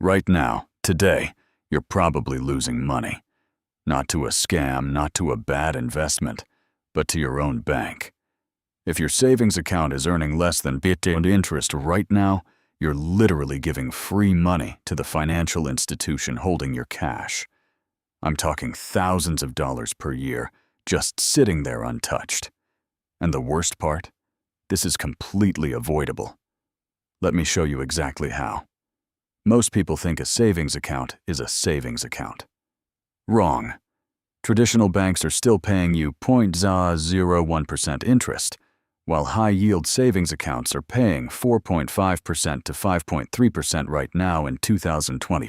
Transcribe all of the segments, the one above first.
Right now, today, you're probably losing money. Not to a scam, not to a bad investment, but to your own bank. If your savings account is earning less than bit interest right now, you're literally giving free money to the financial institution holding your cash. I'm talking thousands of dollars per year, just sitting there untouched. And the worst part? This is completely avoidable. Let me show you exactly how. Most people think a savings account is a savings account. Wrong. Traditional banks are still paying you 0.01% interest, while high-yield savings accounts are paying 4.5% to 5.3% right now in 2020.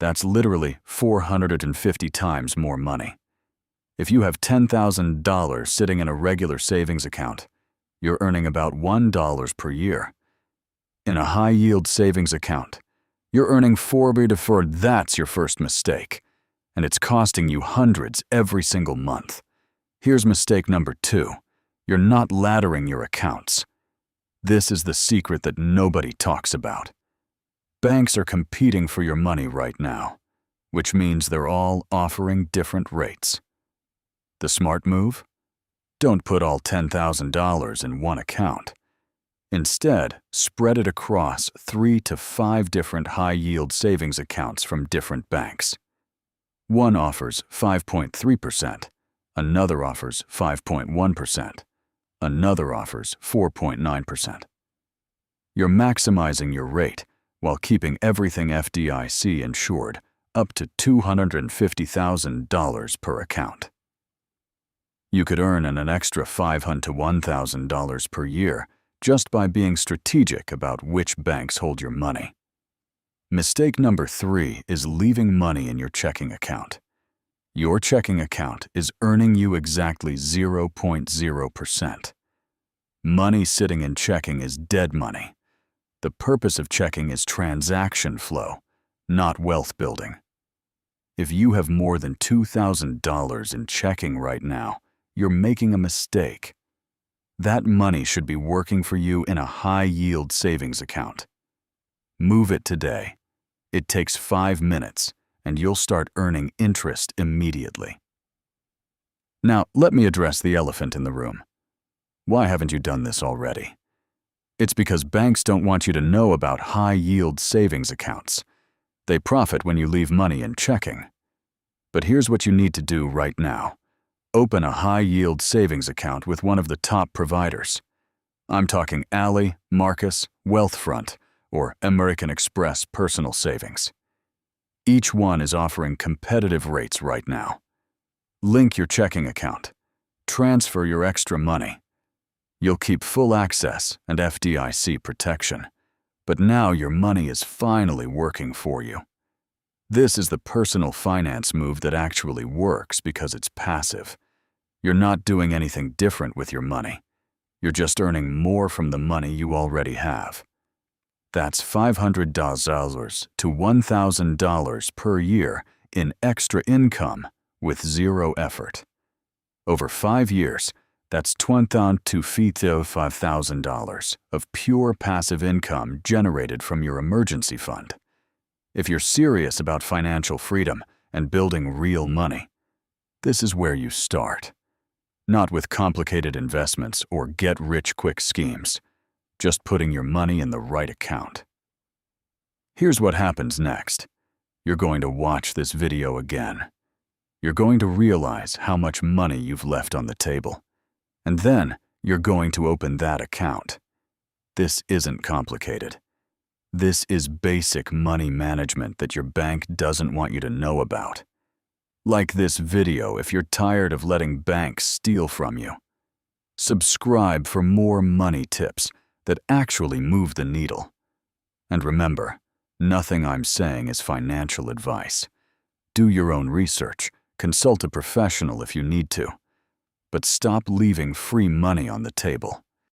That's literally 450 times more money. If you have $10,000 sitting in a regular savings account, you're earning about $1 per year. In a high-yield savings account, you're earning 4. That's your first mistake, and it's costing you hundreds every single month. Here's mistake number 2. You're not laddering your accounts. This is the secret that nobody talks about. Banks are competing for your money right now, which means they're all offering different rates. The smart move? Don't put all $10,000 in one account. Instead, spread it across 3 to 5 different high-yield savings accounts from different banks. One offers 5.3%, another offers 5.1%, another offers 4.9%. You're maximizing your rate while keeping everything FDIC insured up to $250,000 per account. You could earn an extra $500 to $1,000 per year just by being strategic about which banks hold your money. Mistake number 3 is leaving money in your checking account. Your checking account is earning you exactly 0.0%. Money sitting in checking is dead money. The purpose of checking is transaction flow, not wealth building. If you have more than $2,000 in checking right now, you're making a mistake. That money should be working for you in a high-yield savings account. Move it today. It takes 5 minutes, and you'll start earning interest immediately. Now, let me address the elephant in the room. Why haven't you done this already? It's because banks don't want you to know about high-yield savings accounts. They profit when you leave money in checking. But here's what you need to do right now. Open a high-yield savings account with one of the top providers. I'm talking Ally, Marcus, Wealthfront, or American Express Personal Savings. Each one is offering competitive rates right now. Link your checking account. Transfer your extra money. You'll keep full access and FDIC protection. But now your money is finally working for you. This is the personal finance move that actually works because it's passive. You're not doing anything different with your money. You're just earning more from the money you already have. That's $500 to $1,000 per year in extra income with zero effort. Over 5 years, that's $20,000 to $5,000 of pure passive income generated from your emergency fund. If you're serious about financial freedom and building real money, this is where you start. Not with complicated investments or get-rich-quick schemes, just putting your money in the right account. Here's what happens next. You're going to watch this video again. You're going to realize how much money you've left on the table. And then you're going to open that account. This isn't complicated. This is basic money management that your bank doesn't want you to know about. Like this video if you're tired of letting banks steal from you. Subscribe for more money tips that actually move the needle. And remember, nothing I'm saying is financial advice. Do your own research, consult a professional if you need to. But stop leaving free money on the table.